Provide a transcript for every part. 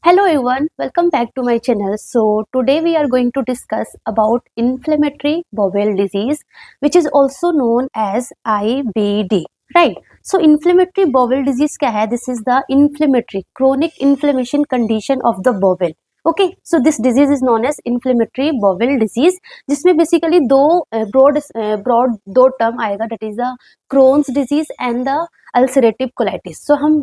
Hello everyone, welcome back to my channel. So today we are going to discuss about inflammatory bowel disease, which is also known as IBD. Right. So inflammatory bowel disease क्या है? This is the inflammatory chronic inflammation condition of the bowel. Okay so this disease is known as inflammatory bowel disease, जिसमें basically दो broad दो term आएगा, that is the Crohn's disease and the ulcerative colitis. So हम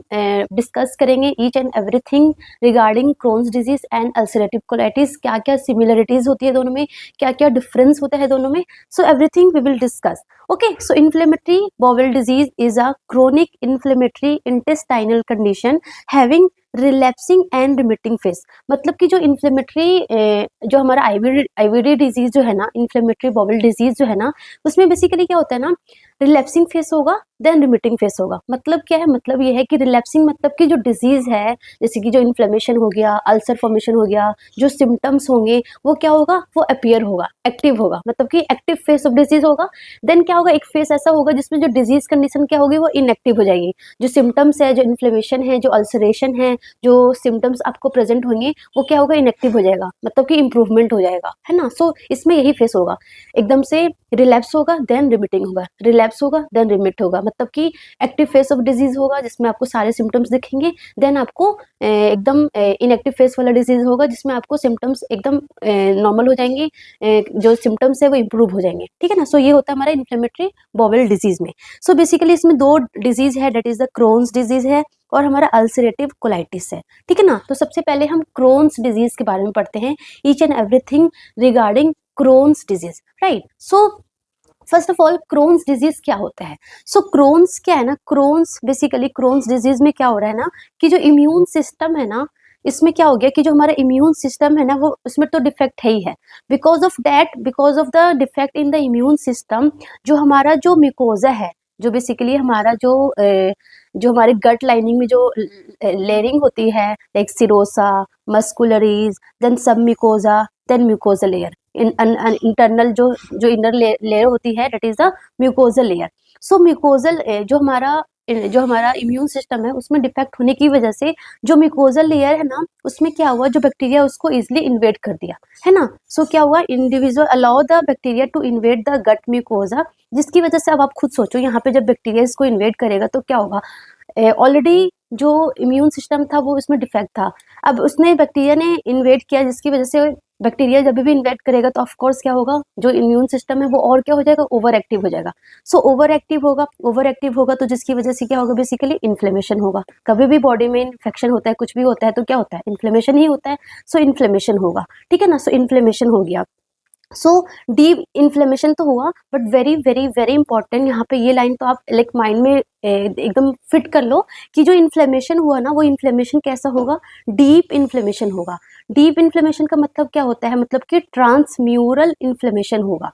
discuss करेंगे each and everything regarding Crohn's disease and ulcerative colitis. क्या क्या similarities होती है दोनों में, क्या क्या डिफरेंस होता है दोनों में, so everything we will discuss. Okay so inflammatory bowel disease is a chronic inflammatory intestinal condition having relapsing and remitting phase. मतलब कि जो इन्फ्लेमेटरी जो हमारा आईबीडी डिजीज जो है ना, इन्फ्लेमेटरी बॉवल डिजीज जो है ना, उसमें बेसिकली क्या होता है ना, रिलैप्सिंग फेस होगा देन रिमिटिंग फेस होगा. मतलब क्या है, मतलब ये है कि रिलैप्सिंग मतलब कि जो डिजीज है, जैसे कि जो इन्फ्लेमेशन हो गया, अल्सर फॉर्मेशन हो गया, जो सिम्टम्स होंगे वो क्या होगा, वो अपीयर होगा, एक्टिव होगा, मतलब कि एक्टिव फेस ऑफ डिजीज होगा. देन क्या होगा, एक फेस ऐसा होगा जिसमें जो डिजीज कंडीशन क्या होगी, वो इनएक्टिव हो जाएगी. जो सिम्टम्स है, जो इन्फ्लेमेशन है, जो अल्सरेशन है, जो सिम्टम्स आपको प्रेजेंट होंगे, वो क्या होगा, इनएक्टिव हो जाएगा, मतलब कि इंप्रूवमेंट हो जाएगा, है ना. सो इसमें यही फेस होगा, एकदम से रिलैप्स होगा देन रिमिटिंग होगा, रिलैप्स होगा देन रिमिट होगा. मतलब कि एक्टिव फेस ऑफ डिजीज होगा जिसमें आपको सारे सिम्टम्स दिखेंगे, देन आपको एकदम इनएक्टिव फेस वाला डिजीज होगा जिसमें आपको सिम्टम्स एकदम नॉर्मल हो जाएंगे, जो सिम्टम्स है वो इंप्रूव हो जाएंगे. ठीक है ना. सो ये होता है हमारा इन्फ्लेमेटरी बॉवल डिजीज में. सो बेसिकली इसमें दो डिजीज है, that is the Crohn's disease है और हमारा अल्सरेटिव कोलाइटिस है. ठीक है ना. तो सबसे पहले हम क्रोन्स डिजीज के बारे में पढ़ते हैं, each and everything regarding Crohn's disease. Right. So first of all Crohn's disease क्या होता है. सो क्रोन्स क्या है ना, क्रोन्स बेसिकली क्रोन्स डिजीज में क्या हो रहा है ना, कि जो इम्यून सिस्टम है ना, इसमें क्या हो गया कि जो हमारा इम्यून सिस्टम है ना, वो उसमें तो डिफेक्ट है ही है. Because of the defect in the immune system, जो हमारा जो मिकोजा है, जो बेसिकली हमारा जो हमारे गट लाइनिंग में जो लेयरिंग होती है, like serosa, muscularis, then submucosa, then mucosal layer, internal जो इनर लेयर होती है, that is the mucosal layer. So mucosal जो हमारा इम्यून सिस्टम है, उसमें डिफेक्ट होने की वजह से जो म्यूकोजल लेयर है ना, उसमें क्या हुआ, जो बैक्टीरिया उसको इजिली इन्वेड कर दिया, है ना. सो क्या हुआ, individual allow the bacteria to invade the gut mucosa, जिसकी वजह से अब आप खुद सोचो, यहाँ पे जब बैक्टीरिया इसको इन्वेड करेगा तो क्या होगा, ऑलरेडी जो इम्यून सिस्टम था वो इसमें डिफेक्ट था, अब उसने बैक्टीरिया ने इन्वेड किया, जिसकी वजह से बैक्टीरिया जब भी इन्वेड करेगा तो ऑफकोर्स क्या होगा, जो इम्यून सिस्टम है वो और क्या हो जाएगा, ओवर एक्टिव हो जाएगा. सो ओवर एक्टिव होगा तो जिसकी वजह से क्या होगा, बेसिकली इन्फ्लेमेशन होगा. कभी भी बॉडी में इन्फेक्शन होता है, कुछ भी होता है तो क्या होता है, इन्फ्लेमेशन ही होता है. सो इन्फ्लेमेशन होगा. ठीक है ना. सो इन्फ्लेमेशन हो गया. सो डीप इन्फ्लेमेशन तो हुआ, but very very very important, यहाँ पे ये लाइन तो आप लाइक माइंड में एकदम फिट कर लो कि जो इन्फ्लेमेशन हुआ ना, वो इन्फ्लेमेशन कैसा होगा, डीप इन्फ्लेमेशन होगा. डीप इन्फ्लेमेशन का मतलब क्या होता है, मतलब कि ट्रांसम्यूरल इन्फ्लेमेशन होगा.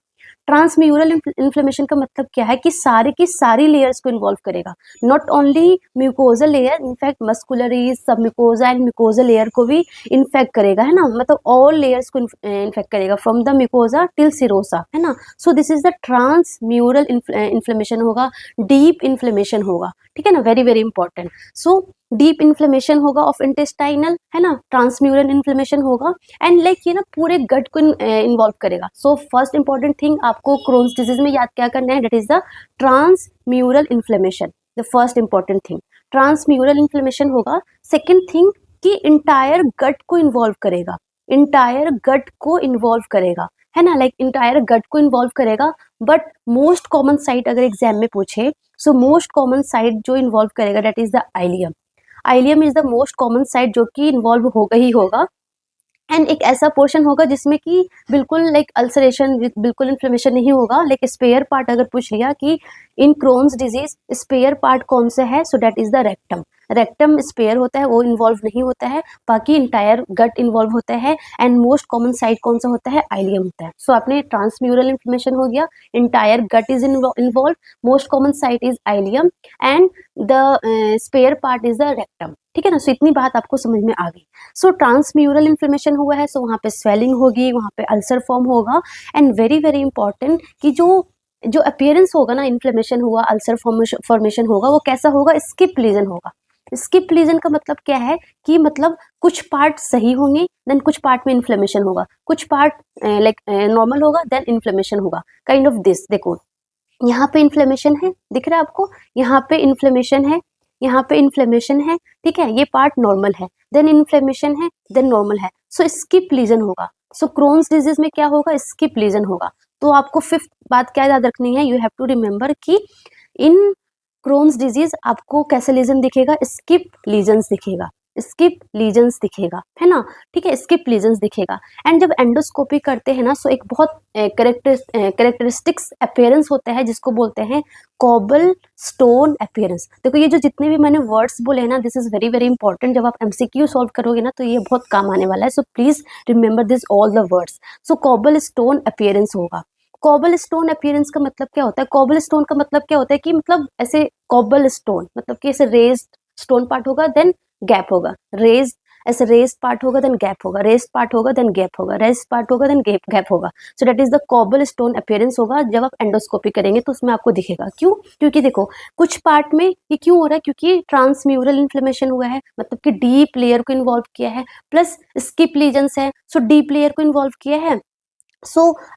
ट्रांसम्यूरल इन्फ्लेमेशन का मतलब क्या है, कि सारे की सारी लेयर्स को इन्वॉल्व करेगा, not only mucosal layer, in fact muscularis, submucosa and mucosal layer को भी इन्फेक्ट करेगा, है ना. मतलब ऑल लेयर्स को इन्फेक्ट करेगा from the mucosa till serosa, है ना. So this is the transmural inflammation होगा, डीप इन्फ्लेमेशन होगा. ठीक है ना. Very very important. So deep inflammation होगा ऑफ इंटेस्टाइनल, है ना, ट्रांसम्यूरल इन्फ्लेमेशन होगा, एंड लाइक ये ना पूरे गट को इन्वॉल्व करेगा. सो फर्स्ट इंपॉर्टेंट थिंग आपको क्रोन्स डिजीज में याद क्या करना है, that is the transmural inflammation. The first important thing transmural inflammation होगा. सेकेंड थिंग कि इंटायर गट को इन्वॉल्व करेगा, इंटायर गट को इन्वॉल्व करेगा, है ना, लाइक इंटायर गट को इन्वॉल्व करेगा. बट मोस्ट कॉमन साइट अगर एग्जाम में पूछे, सो मोस्ट कॉमन साइट जो इन्वॉल्व करेगा that is the ileum. Ileum is the most common site जो कि इन्वॉल्व होगा ही होगा. एंड एक ऐसा पोर्शन होगा जिसमें कि बिल्कुल लाइक अल्सरेशन, बिल्कुल इन्फ्लेमेशन नहीं होगा. लाइक स्पेयर पार्ट अगर पूछ लिया कि in Crohn's disease spare part कौन सा है, so that is the rectum. Rectum spare होता है, वो इन्वॉल्व नहीं होता है, बाकी इंटायर गट इन्वॉल्व होता है. एंड मोस्ट कॉमन साइट कौन सा होता है, आइलियम होता है. सो आपने ट्रांसम्यूरल इन्फ्लेमेशन हो गया, entire gut is involve, most common site is ileum and the spare part is the rectum. ठीक है ना. सो इतनी बात आपको समझ में आ गई. सो ट्रांसम्यूरल इन्फ्लेमेशन हुआ है, सो वहाँ पे स्वेलिंग होगी, वहाँ पे अल्सर फॉर्म होगा. एंड वेरी वेरी इंपॉर्टेंट कि जो अपीयरेंस होगा ना, इन्फ्लेमेशन हुआ, अल्सर फॉर्मेशन होगा, वो कैसा होगा, स्किप लीजन होगा. स्किप लीजन का मतलब क्या है कि मतलब कुछ पार्ट सही होंगे, देन कुछ पार्ट में इन्फ्लेमेशन होगा, कुछ पार्ट लाइक नॉर्मल होगा, देन इन्फ्लेमेशन होगा, काइंड ऑफ दिस। देखो यहाँ पे इन्फ्लेमेशन है, दिख रहा है आपको, यहाँ पे इन्फ्लेमेशन है, यहाँ पे इन्फ्लेमेशन है, ठीक है, ये पार्ट नॉर्मल है, देन इन्फ्लेमेशन है, देन नॉर्मल है, सो स्किप लीजन होगा। सो क्रोन्स डिजीज में क्या होगा, स्किप लीजन होगा। तो आपको फिफ्थ बात क्या याद रखनी है, यू हैव टू रिमेम्बर कि इन क्रोन्स डिजीज आपको कैसे लीजन दिखेगा, स्किप लीजन्स दिखेगा, स्किप लीजन्स दिखेगा, है ना, ठीक है, स्किप लीजन्स दिखेगा। एंड जब एंडोस्कोपी करते हैं ना, सो एक बहुत कैरेक्टरिस्टिक्स अपीयरेंस होता है जिसको बोलते हैं कॉबल स्टोन अपीयरेंस। देखो ये जो जितने भी मैंने वर्ड्स बोले हैं ना, this is very very important, जब आप एमसीक्यू सॉल्व करोगे ना तो ये बहुत काम आने वाला है। So please remember this all the words. So cobble stone appearance होगा। कॉबल स्टोन अपीयरेंस का मतलब क्या होता है, कॉबल स्टोन का मतलब क्या होता है कि मतलब ऐसे कॉबल स्टोन मतलब कि ऐसे रेज्ड स्टोन पार्ट होगा, देन गैप होगा, रेज्ड ऐसे रेस्ड पार्ट होगा, देन गैप होगा, रेस्ड पार्ट होगा, देन गैप होगा, रेस्ड पार्ट होगा, देन गैप होगा। So that is the cobble stone appearance होगा। जब आप एंडोस्कोपी करेंगे तो उसमें आपको दिखेगा। क्यों? क्योंकि देखो कुछ पार्ट में ये क्यों हो रहा है, क्योंकि ट्रांसम्यूरल इन्फ्लेमेशन हुआ है, मतलब कि डीप लेयर को इन्वॉल्व किया है, प्लस स्किप लीजन्स है, सो डीप लेयर को इन्वॉल्व किया है।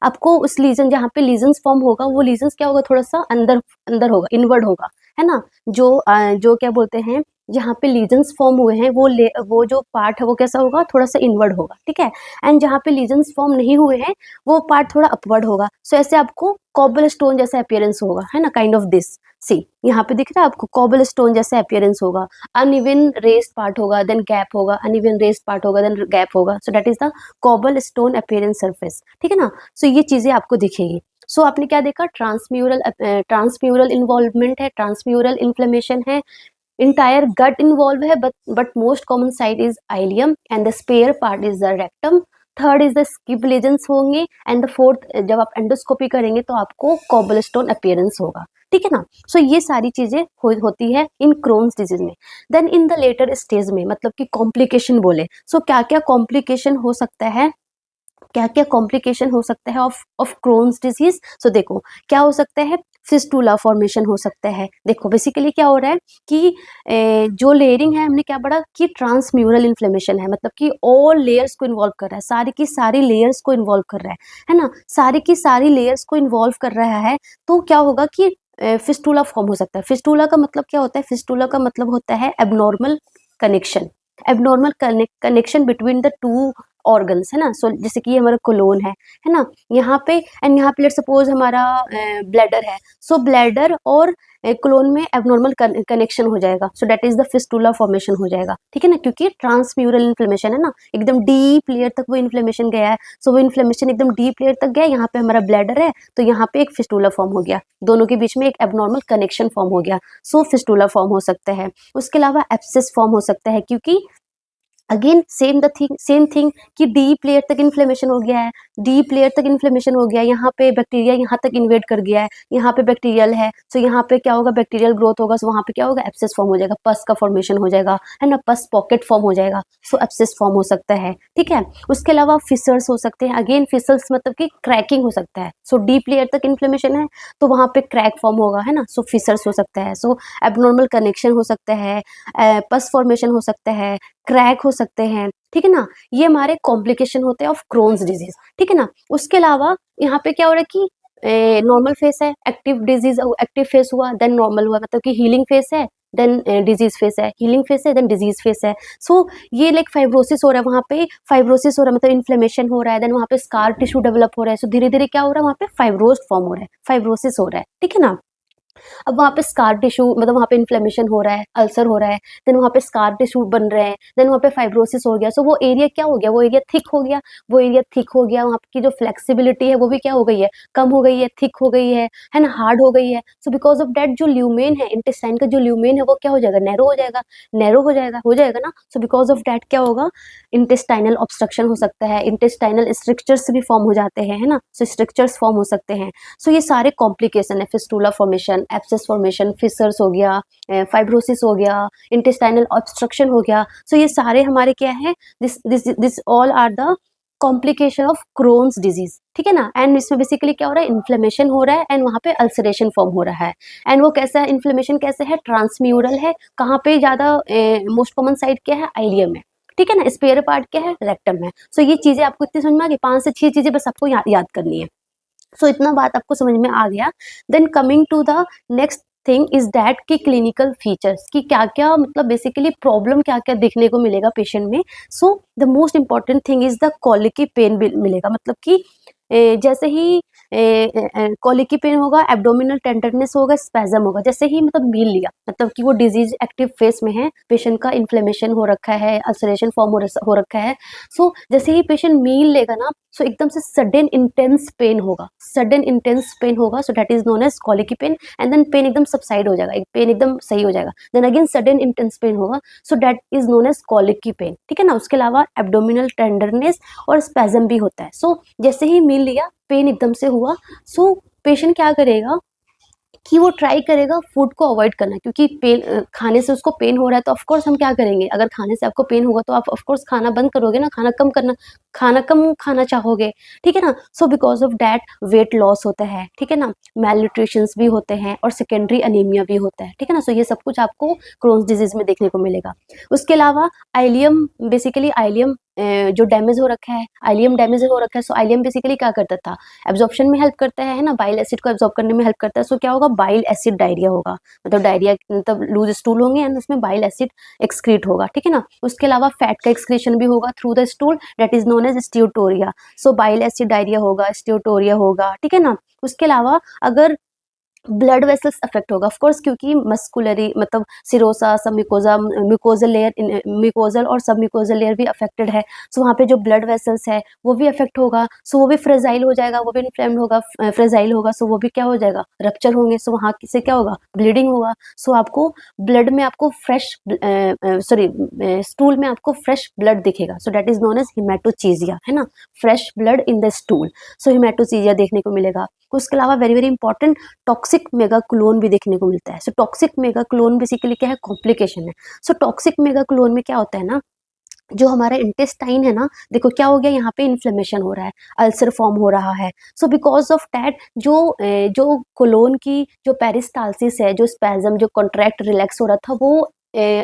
आपको उस लीजन जहाँ पे लीजन्स फॉर्म होगा, वो लीजन्स क्या होगा, थोड़ा सा अंदर अंदर होगा, इनवर्ड होगा, है ना। जो क्या बोलते हैं, जहाँ पे लीजन्स फॉर्म हुए हैं वो जो पार्ट है वो कैसा होगा, थोड़ा सा इनवर्ड होगा, ठीक है। एंड जहाँ पे लीजन्स फॉर्म नहीं हुए हैं वो पार्ट थोड़ा अपवर्ड होगा। सो ऐसे आपको कॉबल स्टोन जैसा अपीयरेंस होगा, है ना, काइंड ऑफ दिस। सी यहाँ पे दिख रहा है आपको, कॉबल स्टोन जैसा अपीयरेंस होगा। अनइवन रेस्ड पार्ट होगा, देन गैप होगा, अनइवन रेस्ड पार्ट होगा, देन गैप होगा। So that is the cobble stone appearance surface, ठीक है ना। सो ये चीजें आपको दिखेगी। सो आपने क्या देखा, ट्रांसम्यूरल इन्वॉल्वमेंट है, ट्रांसम्यूरल इन्फ्लेमेशन है, इंटायर गट इन्वॉल्व है, but most common site is ileum and the spare part is the rectum. Third is the skip lesions होंगे, एंड द फोर्थ जब आप एंडोस्कोपी करेंगे तो आपको कॉबलस्टोन अपीयरेंस होगा, ठीक है ना। सो ये सारी चीजें होती है इन क्रोन्स डिजीज में। Then in the later stage में, मतलब कि कॉम्प्लिकेशन बोले, सो क्या क्या कॉम्प्लिकेशन हो सकता है, क्या क्या कॉम्प्लिकेशन हो सकता है ऑफ क्रोन्स डिजीज। सो देखो क्या हो सकता है, फिस्टूला फॉर्मेशन हो सकता है। देखो बेसिकली क्या हो रहा है कि जो लेयरिंग है, हमने क्या पढ़ा कि ट्रांसम्यूरल इन्फ्लेमेशन है, मतलब कि ऑल लेयर्स को इन्वॉल्व कर रहा है, सारी की सारी लेयर्स को इन्वॉल्व कर रहा है ना, सारी की सारी लेयर्स को इन्वॉल्व कर रहा है। तो क्या होगा कि फिस्टूला फॉर्म हो सकता है। फिस्टूला का मतलब क्या होता है, फिस्टूला का मतलब होता है abnormal connection, abnormal connection between the two organs, है ना। सो जैसे कि ये हमारा कोलोन है ना, यहाँ पे एंड यहाँ पे लेट सपोज हमारा ब्लैडर है। सो ब्लैडर और कोलोन में एबनॉर्मल कनेक्शन हो जाएगा। सो that is the fistula formation हो जाएगा, ठीक है ना, क्योंकि ट्रांसम्यूरल इन्फ्लेमेशन है ना, एकदम डीप लेयर तक वो इन्फ्लेमेशन गया है। सो वो इन्फ्लेमेशन एकदम डीप लेयर तक गया, यहाँ पे हमारा ब्लैडर है तो यहाँ पे एक फिस्टूला फॉर्म हो गया, दोनों के बीच में एक एबनॉर्मल कनेक्शन फॉर्म हो गया। सो फिस्टूला फॉर्म हो सकता है। उसके अलावा एब्सेस फॉर्म हो सकता है, क्योंकि अगेन सेम थिंग कि डीप लेयर तक इन्फ्लेमेशन हो गया है, डीप लेयर तक इन्फ्लेमेशन हो गया है, यहाँ पे बैक्टीरिया यहाँ तक इन्वेड कर गया है, यहाँ पे बैक्टीरियल है। सो यहाँ पे क्या होगा, बैक्टीरियल ग्रोथ होगा, सो वहाँ पे क्या होगा, एब्सेस फॉर्म हो जाएगा, पस का फॉर्मेशन हो जाएगा, है ना, पस पॉकेट फॉर्म हो जाएगा। सो एब्सेस फॉर्म हो सकता है, ठीक है। उसके अलावा फिसर्स हो सकते हैं। अगेन फिसर्स मतलब कि क्रैकिंग हो सकता है। सो डीप लेयर तक इन्फ्लेमेशन है तो वहाँ पे क्रैक फॉर्म होगा, है ना। सो फिसर्स हो सकता है। सो एबनॉर्मल कनेक्शन हो सकता है, पस फॉर्मेशन हो सकता है, क्रैक हो सकते हैं, ठीक है ना। ये हमारे कॉम्प्लिकेशन होते हैं ऑफ क्रोन्स डिजीज, ठीक है ना। उसके अलावा यहाँ पे क्या हो रहा है कि नॉर्मल फेस है, एक्टिव डिजीज, एक्टिव फेस हुआ, देन नॉर्मल हुआ, मतलब कि हीलिंग फेस है, देन डिजीज फेस है, हीलिंग फेस है, देन डिजीज फेस है। सो ये लाइक फाइब्रोसिस हो रहा है, वहाँ पे फाइब्रोसिस हो रहा है, मतलब इन्फ्लेमेशन हो रहा है, देन वहाँ पे स्कार टिश्यू डेवलप हो रहा है। सो धीरे धीरे क्या हो रहा है, वहाँ पे फाइब्रोज फॉर्म हो रहा है, फाइब्रोसिस हो रहा है, ठीक है ना। अब वहाँ पे स्कार टिश्यू मतलब वहाँ पे इन्फ्लेमेशन हो रहा है, अल्सर हो रहा है, देन वहाँ पे स्कार टिश्यू बन रहे हैं, देन वहाँ पे फाइब्रोसिस हो गया। सो वो एरिया क्या हो गया, वो एरिया थिक हो गया, वो एरिया थिक हो गया, वहाँ की जो फ्लेक्सिबिलिटी है वो भी क्या हो गई है, कम हो गई है, थिक हो गई है ना, हार्ड हो गई है। सो बिकॉज ऑफ दैट जो ल्यूमेन है, इंटेस्टाइन का जो ल्यूमेन है वो क्या हो जाएगा, नैरो हो जाएगा, नैरो हो जाएगा ना। सो बिकॉज ऑफ दैट क्या होगा, इंटेस्टाइनल ऑब्स्ट्रक्शन हो सकता है, इंटेस्टाइनल स्ट्रक्चर्स भी फॉर्म हो जाते हैं, है ना। सो स्ट्रक्चर्स फॉर्म हो सकते हैं। सो ये सारे कॉम्प्लिकेशन है, fistula formation, abscess formation, Fisher's हो गया, फाइब्रोसिस हो गया, इंटेस्टाइनल ऑब्स्ट्रक्शन हो गया। सो ये सारे हमारे क्या है, this all are the complication of Crohn's disease, ठीक है ना। एंड इसमें बेसिकली क्या हो रहा है, इन्फ्लेमेशन हो रहा है एंड वहाँ पे अल्सरेशन फॉर्म हो रहा है। एंड वो कैसा है, इन्फ्लेमेशन कैसे है, ट्रांसम्यूरल है। कहाँ पे ज़्यादा मोस्ट कॉमन साइट क्या है, आइलियम है, ठीक है ना। स्पेयर पार्ट क्या है, रेक्टम है। सो ये चीज़ें आपको इतनी समझ में आ गई, 5 से 6 चीज़ें बस आपको याद करनी है। सो इतना बात आपको समझ में आ गया। Then coming to the next thing is that कि क्लिनिकल फीचर्स की क्या क्या, मतलब बेसिकली प्रॉब्लम क्या क्या देखने को मिलेगा पेशेंट में। So the most important thing is the colicky pain मिलेगा, मतलब कि जैसे ही कॉलिकी पेन होगा, एब्डोमिनल टेंडरनेस होगा, स्पैजम होगा, जैसे ही मतलब मील लिया, मतलब कि वो डिजीज एक्टिव फेस में है, पेशेंट का इन्फ्लेमेशन हो रखा है, अल्सरेशन फॉर्म हो रखा है। सो जैसे ही पेशेंट मील लेगा ना, सो एकदम से सडन इंटेंस पेन होगा, सडन इंटेंस पेन होगा। So that is known as colicky pain. And then pain एकदम सबसाइड हो जाएगा, पेन एकदम सही हो जाएगा। Then again sudden intense pain होगा, so that is known as colicky pain, ठीक है ना। उसके अलावा एब्डोमिनल टेंडरनेस और स्पैजम भी होता है। सो जैसे ही मील लिया, पेन एकदम से हुआ, सो पेशेंट क्या करेगा कि वो ट्राई करेगा फूड को अवॉइड करना, क्योंकि पेन खाने से उसको पेन हो रहा है, तो ऑफकोर्स हम क्या करेंगे, अगर खाने से आपको पेन होगा तो आप ऑफकोर्स खाना बंद करोगे ना, खाना कम खाना चाहोगे, ठीक है ना। सो because of that weight loss होता है, ठीक है ना, मेल न्यूट्रिशंस भी होते हैं और सेकेंडरी अनीमिया भी होता है, ठीक है ना। सो ये सब कुछ आपको क्रोन्स डिजीज में देखने को मिलेगा। उसके अलावा आइलियम, बेसिकली आइलियम जो डैमेज हो रखा है, आइलियम डैमेज हो रखा है। सो आइलियम बेसिकली क्या करता था, एब्जॉर्प्शन में हेल्प करता है ना, बाइल एसिड को एब्जॉर्ब करने में हेल्प करता है। सो क्या होगा, बाइल एसिड डायरिया होगा, मतलब डायरिया मतलब लूज स्टूल होंगे एंड उसमें बाइल एसिड एक्सक्रीट होगा, ठीक है ना। उसके अलावा फैट का एक्सक्रीशन भी होगा through the stool, that is known as steatorrhoea. So bile acid diarrhoea होगा, स्ट्यूटोरिया होगा, ठीक है ना। उसके अलावा अगर ब्लड वेसल्स अफेक्ट होगा, ऑफ कोर्स, क्योंकि मस्कुलरी मतलब सिरोसा, सब म्यूकोजा, म्यूकोजल लेयर, म्यूकोजल और सब म्यूकोजल लेयर भी अफेक्टेड है। सो वहाँ पे जो ब्लड वेसल्स है वो भी अफेक्ट होगा। सो वो भी फ्रेजाइल हो जाएगा, वो भी इन्फ्लेम्ड होगा, फ्रेजाइल होगा। सो वो भी क्या हो जाएगा, रप्चर होंगे। सो वहाँ से क्या होगा, ब्लीडिंग होगा। सो आपको ब्लड में आपको फ्रेश, सॉरी, स्टूल में आपको फ्रेश ब्लड दिखेगा। So that is known as haematochezia, है ना, fresh blood in the stool. So haematochezia देखने को मिलेगा। उसके अलावा very very important, toxic megacolon भी देखने को मिलता है। सो टॉक्सिक मेगाक्लोन बेसिकली क्या है, कॉम्प्लिकेशन है। सो टॉक्सिक मेगाक्लोन में क्या होता है ना, जो हमारा इंटेस्टाइन है ना, देखो क्या हो गया, यहाँ पे इन्फ्लेमेशन हो रहा है, अल्सर फॉर्म हो रहा है। सो बिकॉज ऑफ दैट जो कोलोन की जो पेरिस्टालसिस है, जो स्पैजम, जो कॉन्ट्रैक्ट रिलैक्स हो रहा था, वो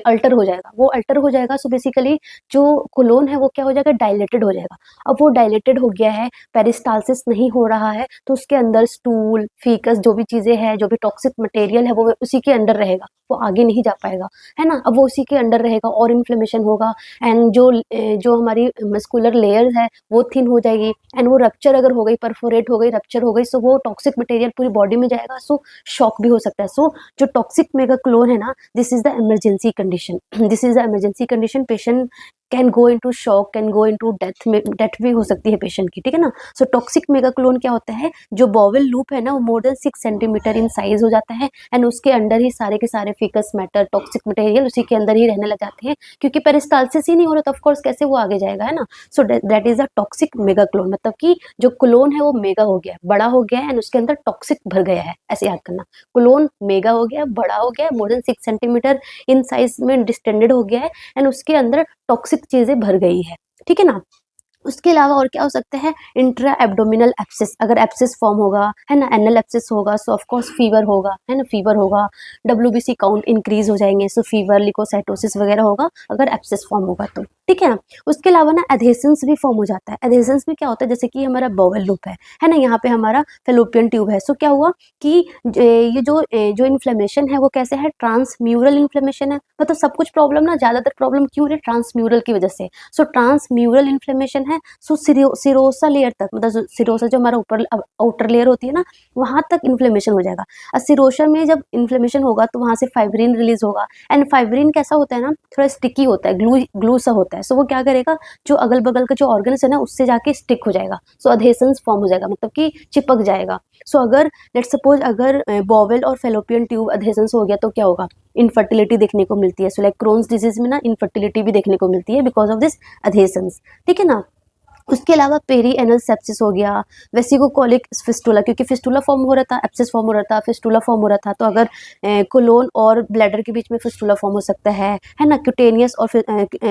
अल्टर हो जाएगा, वो अल्टर हो जाएगा। सो बेसिकली जो कोलोन है वो क्या हो जाएगा, डायलेटेड हो जाएगा। अब वो डायलेटेड हो गया है, पेरिस्टालसिस नहीं हो रहा है, तो उसके अंदर स्टूल, फीकस, जो भी चीजें हैं, जो भी टॉक्सिक मटेरियल है, वो उसी के अंदर रहेगा, वो आगे नहीं जा पाएगा, है ना। अब वो उसी के अंदर रहेगा और इन्फ्लेमेशन होगा। एंड जो हमारी मस्कुलर लेयर है वो थिन हो जाएगी। एंड वो रप्चर अगर हो गई, परफोरेट हो गई, रप्चर हो गई, सो वो टॉक्सिक मटेरियल पूरी बॉडी में जाएगा। सो शॉक भी हो सकता है। सो जो टॉक्सिक मेगाक्लोन है ना, this is the emergency condition, this is the emergency condition. Patient can go into shock, can go into death, में डेथ भी हो सकती है पेशेंट की, ठीक है ना। सो टॉक्सिक मेगाक्लोन क्या होता है, जो बॉवेल लूप है ना, वो more than 6 centimetre in size हो जाता है। एंड उसके अंदर ही सारे के सारे फिकस मैटर, टॉक्सिक मटेरियल उसी के अंदर ही रहने लग जाते हैं, क्योंकि पेरिस्टालसिस ही नहीं हो रहा, तो ऑफकोर्स कैसे वो आगे जाएगा, है ना। So that is a toxic megacolon, मतलब कि जो क्लोन है वो मेगा हो गया है, बड़ा हो गया है, एंड उसके अंदर टॉक्सिक भर गया है, ऐसे याद करना। क्लोन मेगा हो गया, बड़ा हो गया, more than 6 centimetre in size में डिस्टेंडेड हो गया है, एंड उसके अंदर टॉक्सिक चीजें भर गई है, ठीक है ना। उसके अलावा और क्या हो सकता है, इंट्रा एब्डोमिनल एप्सिस, अगर एप्सिस फॉर्म होगा, है ना, एनल एप्सिस होगा, सो ऑफ कोर्स फीवर होगा, है ना, फीवर होगा, डब्ल्यूबीसी काउंट इंक्रीज हो जाएंगे, सो फीवर, लिकोसाइटोसिस वगैरह होगा अगर एप्सिस फॉर्म होगा तो, ठीक है ना। उसके अलावा ना एडहेशंस भी फॉर्म हो जाता है। एडहेशंस में क्या होता है, जैसे कि हमारा बॉवेल लूप है ना, यहाँ पे हमारा फेलोपियन ट्यूब है। सो क्या हुआ कि ये जो इन्फ्लेमेशन है वो कैसे है, ट्रांसम्यूरल इन्फ्लेमेशन है। मतलब सब कुछ प्रॉब्लम ना, ज्यादातर प्रॉब्लम क्यों है, ट्रांसम्यूरल की वजह से। सो ट्रांसम्यूरल इन्फ्लेमेशन है। सो सिरोसा लेयर तक, मतलब सिरोसा जो हमारा ऊपर आउटर लेयर होती है ना, वहां तक इन्फ्लेमेशन हो जाएगा। और सिरोसा में जब इन्फ्लेमेशन होगा तो वहां से फाइब्रिन रिलीज होगा। एंड फाइब्रिन कैसा होता है ना, थोड़ा स्टिकी होता है, ग्लू सा होता है। सो वो क्या करेगा, जो अगल बगल का जो ऑर्गन्स है ना, उससे जाके स्टिक हो जाएगा। सो अधेशंस फॉर्म हो जाएगा, मतलब कि चिपक जाएगा। सो अगर लेट्स सपोज अगर बॉवेल और फेलोपियन ट्यूब अधेशंस हो गया तो क्या होगा, इनफर्टिलिटी देखने को मिलती है। सो लाइक क्रोन्स डिजीज में ना इनफर्टिलिटी भी देखने को मिलती है बिकॉज ऑफ दिस अधेशंस, ठीक है ना। उसके अलावा पेरी एनल सेप्सिस हो गया, वेसिकोकोलिक फिस्टुला, क्योंकि फिस्टुला फॉर्म हो रहा था, एब्सिस फॉर्म हो रहा था, फिस्टुला फॉर्म हो रहा था, तो अगर कोलोन और ब्लैडर के बीच में फिस्टुला फॉर्म हो सकता है ना, क्यूटेनियस और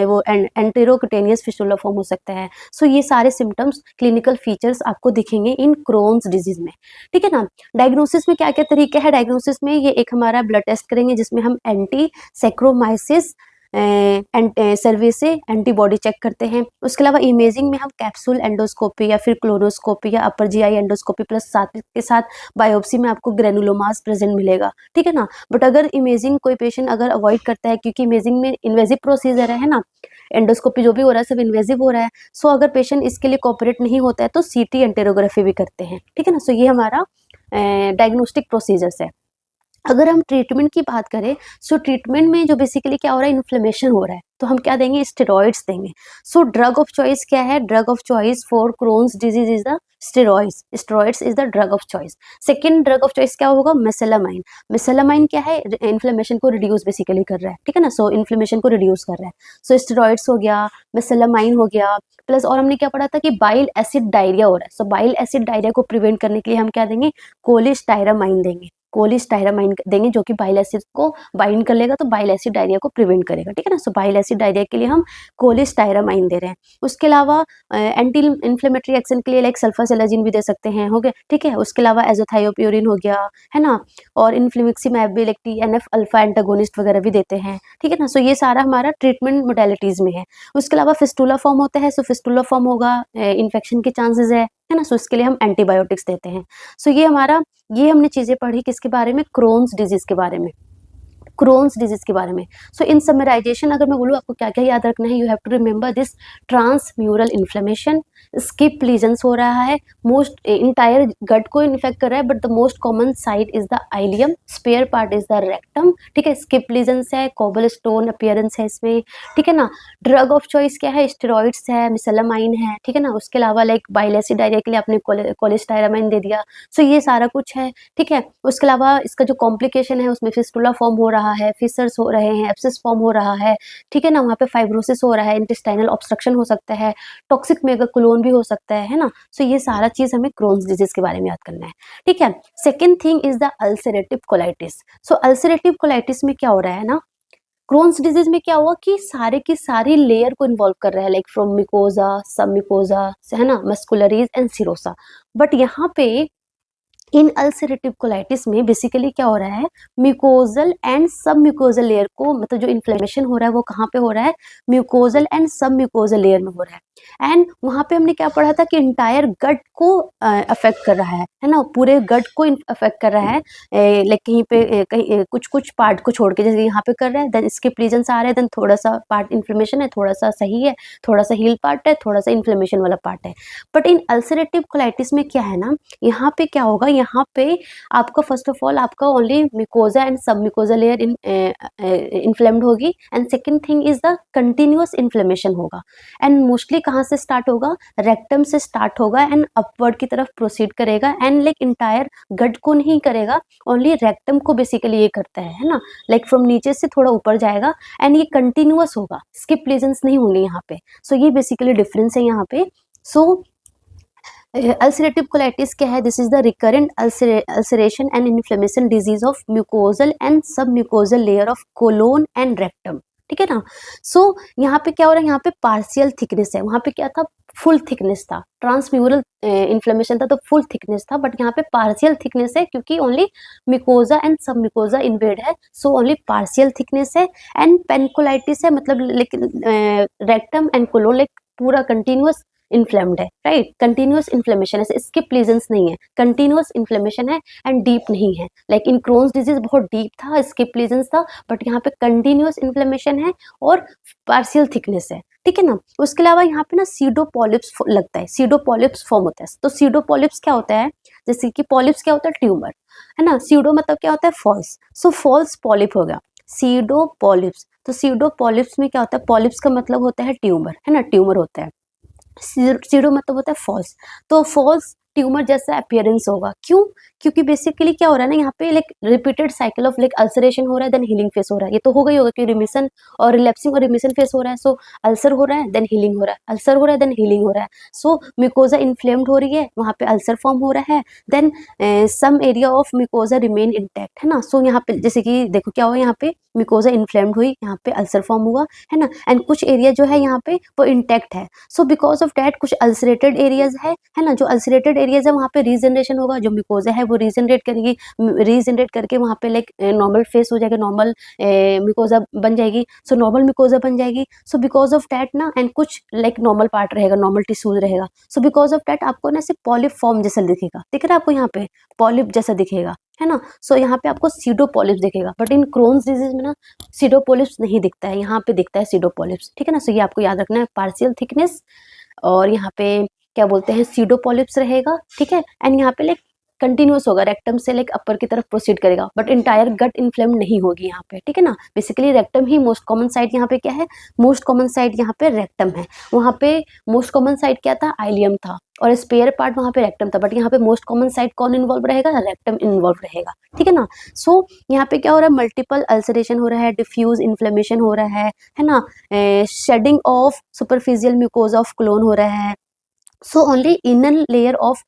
वो एंटेरोक्यूटेनियस फिस्टुला फॉर्म हो सकता है। सो ये सारे सिम्टम्स, क्लिनिकल फीचर्स आपको दिखेंगे इन क्रोन्स डिजीज में, ठीक है ना। डायग्नोसिस में क्या क्या तरीके हैं? डायग्नोसिस में ये एक हमारा ब्लड टेस्ट करेंगे जिसमें हम एंटी सैक्रोमाइसिस सर्वे से एंटीबॉडी चेक करते हैं। उसके अलावा इमेजिंग में हम कैप्सूल एंडोस्कोपी या फिर क्लोनोस्कोपी या अपर जीआई एंडोस्कोपी प्लस साथ के साथ बायोप्सी में आपको ग्रेनुलोमास प्रेजेंट मिलेगा, ठीक है ना। बट अगर इमेजिंग कोई पेशेंट अगर अवॉइड करता है, क्योंकि इमेजिंग में इन्वेजिव प्रोसीजर है ना, एंडोस्कोपी जो भी हो रहा है सब इन्वेजिव हो रहा है, सो अगर पेशेंट इसके लिए कोऑपरेट नहीं होता है तो सीटी एंटेरोग्राफी भी करते हैं, ठीक है ना। सो ये हमारा डायग्नोस्टिक प्रोसीजर्स है। अगर हम ट्रीटमेंट की बात करें, सो ट्रीटमेंट में जो बेसिकली क्या हो रहा है, इन्फ्लेमेशन हो रहा है, तो हम क्या देंगे? स्टेरॉइड्स देंगे। सो ड्रग ऑफ चॉइस क्या है? Drug of choice for Crohn's disease is the steroids. Steroids is the drug of choice. Second drug of choice क्या होगा? मेसेलामाइन। मेसेलामाइन क्या है? इन्फ्लेमेशन को रिड्यूस बेसिकली कर रहा है, ठीक है ना। सो इन्फ्लेमेशन को रिड्यूस कर रहा है। सो स्टेरॉइड्स हो गया, मेसेलामाइन हो गया, प्लस और हमने क्या पढ़ा था कि बाइल एसिड डायरिया हो रहा है। सो बाइल एसिड डायरिया को प्रिवेंट करने के लिए हम क्या देंगे? कोलिस्टाइरामाइन देंगे। कोलिस्टाइरामाइन देंगे जो कि बाइल एसिड को बाइंड कर लेगा, तो बाइल एसिड डायरिया को प्रिवेंट करेगा, ठीक है ना। सो बाइल एसिड डायरिया के लिए हम कोलिस्टाइरामाइन दे रहे हैं। उसके अलावा एंटी इन्फ्लेमेटरी एक्शन के लिए लाइक सल्फासेलाजिन भी दे सकते हैं, हो गया, ठीक है। उसके अलावा एजोथायोप्यूरिन हो गया, है ना, और इन्फ्लिमिक्सीमैब भी लाइक TNF अल्फा एंटागोनिस्ट वगैरह भी देते हैं, ठीक है ना। सो ये सारा हमारा ट्रीटमेंट मोडेलिटीज में है। उसके अलावा फिस्टुला फॉर्म होता है, सो फिस्टुला फॉर्म होगा, इन्फेक्शन के चांसेस है ना, सो इसके लिए हम एंटीबायोटिक्स देते हैं। सो ये हमने चीजें पढ़ी किसके बारे में? क्रोन्स डिजीज के बारे में, क्रोन्स डिजीज के बारे में। सो इन समराइजेशन अगर मैं बोलूँ आपको क्या क्या याद रखना है, you have to remember this: transmural inflammation, skip lesions हो रहा है, मोस्ट इंटायर गट को इन्फेक्ट कर रहा है, but the most common site is the ileum, spare part is the rectum, ठीक है। स्किप लीजन्स है, कोबल स्टोन अपीयरेंस है इसमें, ठीक है ना। ड्रग ऑफ चॉइस क्या है? स्टेरॉइड्स है, मिसेलामाइन है, ठीक है ना। उसके अलावा लाइक बाइल एसिड डायरिया के लिए आपने कोलिस्टाइरामाइन दे दिया। सो ये सारा कुछ है, ठीक है। उसके अलावा इसका जो कॉम्प्लिकेशन है उसमें फिस्टुला फॉर्म हो रहा है, फिसर्स हो रहे हैं, एब्सिस फॉर्म हो रहा है, ठीक है ना, वहाँ पे फाइब्रोसिस हो रहा है, इंटेस्टाइनल ऑब्स्ट्रक्शन हो सकता है, टॉक्सिक मेगाकोलोन भी हो सकता है ना। सो ये सारा चीज हमें क्रोन्स डिजीज के बारे में याद करना है, ठीक है। Second thing is the ulcerative colitis. So ulcerative colitis में क्या हो रहा है ना, क्रोन्स डिजीज में क्या हुआ कि सारे की सारी लेयर को इन्वॉल्व कर रहा है, लाइक फ्रॉम मिकोजा, सब मिकोजा, है ना, मस्कुलरीज एंड सिरोसा। बट यहाँ पे इन अल्सरेटिव कोलाइटिस में बेसिकली क्या हो रहा है, mucosal and submucosal layer को, मतलब जो इन्फ्लेमेशन हो रहा है वो कहाँ पे हो रहा है? Mucosal and submucosal layer में हो रहा है। एंड वहां पे हमने क्या पढ़ा था कि इंटायर गट को अफेक्ट कर रहा है ना, पूरे गट को अफेक्ट कर रहा है, लाइक कहीं पे कहीं कुछ कुछ पार्ट को छोड़ के, जैसे यहाँ पे कर रहा है, देन स्किप लीजन्स आ रहे हैं, देन थोड़ा सा पार्ट इन्फ्लेमेशन है, थोड़ा सा सही है, थोड़ा सा हील पार्ट है, थोड़ा सा इन्फ्लेमेशन वाला पार्ट है। बट इन अल्सरेटिव कोलाइटिस में क्या है ना, यहाँ पे क्या होगा, यहाँ पे आपका फर्स्ट ऑफ ऑल आपका ओनली मिकोजा एंड सब मिकोजा लेयर इन्फ्लेम्ड होगी, and second thing is the continuous inflammation होगा। एंड मोस्टली कहाँ से स्टार्ट होगा? रेक्टम से स्टार्ट होगा एंड अपवर्ड की तरफ प्रोसीड करेगा, एंड लाइक इंटायर गट को नहीं करेगा, ओनली रेक्टम को बेसिकली ये करता है ना, लाइक फ्रॉम नीचे से थोड़ा ऊपर जाएगा, एंड ये कंटिन्यूअस होगा, स्किप लीजन्स नहीं होंगे यहाँ पे। सो ये बेसिकली डिफरेंस है यहाँ पे। सो अल्सरेटिव कोलाइटिस क्या है? This is the recurrent ulceration and inflammation disease of mucosal and submucosal layer of colon and rectum, ठीक है ना। सो यहाँ पे क्या हो रहा है, यहाँ पे पार्शियल थिकनेस है, वहाँ पे क्या था? फुल थिकनेस था। ट्रांसम्यूरल इन्फ्लेमेशन था तो फुल थिकनेस था, बट यहाँ पे पार्शियल थिकनेस है क्योंकि ओनली मिकोजा एंड सब मिकोजा इन्वेड है, सो ओनली पार्शियल थिकनेस है। एंड पेनकोलाइटिस है, मतलब लेकिन रेक्टम एंड कोलोन लाइक पूरा कंटिन्यूअस इन्फ्लेम्ड है, राइट, कंटिन्यूअस इन्फ्लेमेशन है, स्किप लीजन्स नहीं है, कंटिन्यूअस इन्फ्लेमेशन है एंड डीप नहीं है। लाइक इन क्रोन्स डिजीज बहुत डीप था, स्किप लीजन्स था, बट यहाँ पे कंटिन्यूअस इन्फ्लेमेशन है और पार्शियल थिकनेस है, ठीक है ना। उसके अलावा यहाँ पे ना सीडोपॉलिप्स लगता है, सीडोपॉलिप्स फॉर्म होता है। तो सीडोपॉलिप्स क्या होता है? जैसे कि पॉलिप्स क्या होता है? ट्यूमर, है ना। सीडो मतलब क्या होता है? फॉल्स, सो फॉल्स पॉलिप हो गया सीडोपॉलिप्स। तो सीडोपॉलिप्स में क्या होता है? पॉलिप्स का मतलब होता है ट्यूमर, है ना, ट्यूमर होता है। सीडो मतलब होता है फॉल्स, तो फॉल्स ट्यूमर जैसा अपीयरेंस होगा। क्यों? क्योंकि बेसिकली क्या हो रहा है ना यहाँ पे like repeated cycle of like ulceration हो रहा है देन हीलिंग फेस हो रहा है। ये तो होगा ही होगा कि रिमिशन और रिलैप्सिंग और रिमिशन फेस हो रहा है। सो अल्सर हो रहा है देन हीलिंग हो रहा है, अल्सर हो रहा है देन हीलिंग हो रहा है। सो म्यूकोजा इन्फ्लेम्ड हो रही है, वहाँ पे अल्सर फॉर्म हो रहा है, then some area of mucosa remain intact, है ना। सो यहाँ पे जैसे कि देखो क्या हुआ, यहाँ पे म्यूकोजा इन्फ्लेम्ड हुई, यहाँ पे अल्सर फॉर्म हुआ, है ना, एंड कुछ एरिया जो है यहाँ पे वो इंटैक्ट है। सो बिकॉज ऑफ डैट कुछ अल्सरेटेड एरियाज है ना, जो अल्सरेटेड एरियाज है वहाँ पे रीजनरेशन होगा, जो म्यूकोजा है वो रीजनरेट करेगी, रीजनरेट करके वहाँ पे लाइक नॉर्मल फेस हो जाएगा, नॉर्मल म्यूकोजा बन जाएगी। सो नॉर्मल म्यूकोजा बन जाएगी। सो बिकॉज ऑफ डैट ना, एंड कुछ लाइक नॉर्मल पार्ट रहेगा, नॉर्मल टिश्यूज रहेगा। सो बिकॉज ऑफ डैट आपको ना ऐसे पॉलिप फॉर्म जैसा दिखेगा, दिख रहा है आपको यहाँ पे पॉलिप जैसा दिखेगा, है ना। सो यहाँ पे आपको सीडोपोलिप्स दिखेगा, बट इन क्रोन्स डिजीज में ना सीडोपोलिप्स नहीं दिखता है, यहाँ पे दिखता है सीडोपोलिप्स, ठीक है ना। सो ये आपको याद रखना है, पार्शियल थिकनेस और यहाँ पे क्या बोलते हैं सीडोपोलिप्स रहेगा, ठीक है। एंड यहाँ पे लाइक कंटिन्यूस होगा, रेक्टम से लाइक अपर की तरफ प्रोसीड करेगा, बट इंटायर गट इन्फ्लेम नहीं होगी यहाँ पे, ठीक है ना। बेसिकली रेक्टम ही मोस्ट कॉमन साइट यहाँ पे क्या है, मोस्ट कॉमन साइट यहाँ पे रेक्टम है। वहाँ पे मोस्ट कॉमन साइट क्या था, आइलियम था, और स्पेयर पार्ट वहाँ पे रेक्टम था, बट यहाँ पे मोस्ट कॉमन साइट कौन इन्वॉल्व रहेगा, रेक्टम इन्वॉल्व रहेगा, ठीक है ना। सो यहाँ पे क्या हो रहा है, मल्टीपल अल्सरेशन हो रहा है, डिफ्यूज इन्फ्लेमेशन हो रहा है ना, shedding of superficial mucosa of clone हो रहा है। So only inner layer of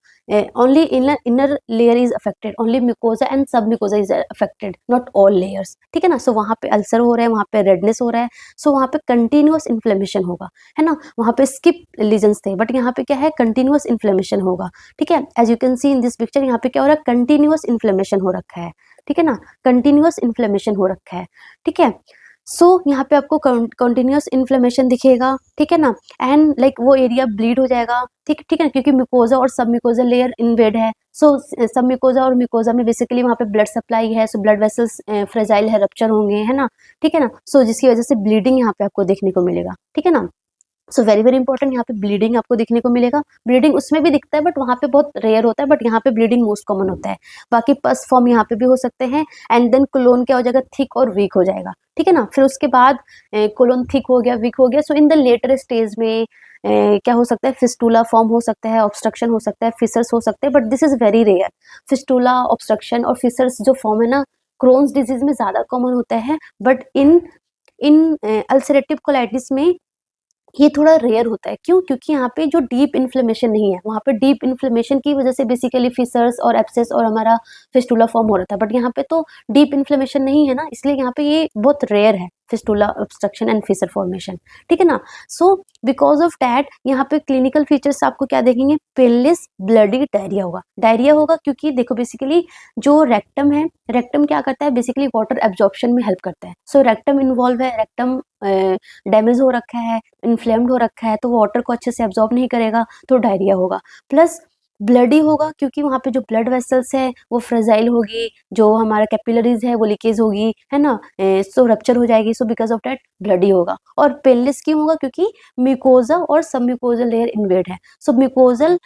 only inner layer is affected, only mucosa and submucosa is affected, not all layers, ठीक है ना। सो वहाँ पे अल्सर हो रहा है, वहाँ पे रेडनेस हो रहा है, सो वहाँ पे कंटिन्यूस इन्फ्लेमेशन होगा, है ना। वहाँ पे स्किप लीजन्स थे, बट यहाँ पे क्या है, कंटिन्यूस इन्फ्लेमेशन होगा, ठीक है। As you can see in this picture, यहाँ पे क्या हो रहा है, कंटिन्यूस इन्फ्लेमेशन हो रखा है, ठीक है ना, कंटिन्यूस इन्फ्लेमेशन हो रखा है, ठीक है। सो यहाँ पे आपको कंटिन्यूस इन्फ्लेमेशन दिखेगा, ठीक है ना, एंड लाइक वो एरिया ब्लीड हो जाएगा, ठीक है, क्योंकि म्यूकोजा और सब म्यूकोजा लेयर इन्वेड है। सो सब म्यूकोजा और म्यूकोजा में बेसिकली वहाँ पे ब्लड सप्लाई है, सो ब्लड वेसल्स फ्रेजाइल है, रप्चर होंगे, है ना, ठीक है ना। सो जिसकी वजह से ब्लीडिंग यहाँ पे आपको देखने को मिलेगा, ठीक है ना। सो वेरी वेरी इंपॉर्टेंट, यहाँ पे ब्लीडिंग आपको देखने को मिलेगा। ब्लीडिंग उसमें भी दिखता है, बट वहाँ पे बहुत रेयर होता है, बट यहाँ पे ब्लीडिंग मोस्ट कॉमन होता है। बाकी पस फॉर्म यहाँ पे भी हो सकते हैं, एंड देन कोलोन क्या हो जाएगा, थिक और वीक हो जाएगा, ठीक है ना। फिर उसके बाद कोलोन थिक हो गया, वीक हो गया, सो इन द लेटर स्टेज में क्या हो सकता है, फिस्टूला फॉर्म हो सकता है, ऑब्स्ट्रक्शन हो सकता है, फिसर्स हो सकते हैं, but this is very rare. Fistula, obstruction और फिसर्स जो फॉर्म है ना, क्रोन्स डिजीज में ज्यादा कॉमन होता है, but in in ulcerative colitis में ये थोड़ा रेयर होता है। क्यों? क्योंकि यहाँ पे जो डीप इन्फ्लेमेशन नहीं है, वहाँ पे डीप इन्फ्लेमेशन की वजह से बेसिकली फिसर्स और एब्सेस और हमारा फिस्टुला फॉर्म हो रहा था, बट यहाँ पे तो डीप इन्फ्लेमेशन नहीं है ना, इसलिए यहाँ पे ये बहुत रेयर है, fistula obstruction and fissure formation, ठीक है ना। सो बिकॉज ऑफ डैट यहाँ पे क्लिनिकल फीचर्स आपको क्या देखेंगे, पेनलेस ब्लडी डायरिया होगा। डायरिया होगा क्योंकि देखो बेसिकली जो रेक्टम है, रेक्टम क्या करता है, बेसिकली वाटर एब्जॉर्प्शन में हेल्प करता है। सो रेक्टम इन्वॉल्व है, रेक्टम डैमेज हो रखा है, इन्फ्लेम्ड हो रखा है, तो वाटर को अच्छे से एब्जॉर्ब नहीं करेगा, तो डायरिया होगा। प्लस ब्लडी होगा क्योंकि वहाँ पे जो ब्लड वेसल्स है वो फ्रेजाइल होगी, जो हमारा कैपिलरीज है वो लीकेज होगी, है ना, सो रप्चर हो जाएगी, सो बिकॉज ऑफ डैट ब्लडी होगा। और पेनलेस क्यों होगा, क्योंकि म्यूकोजा और सब म्यूकोजल लेयर इन्वेड है। सो म्यूकोजल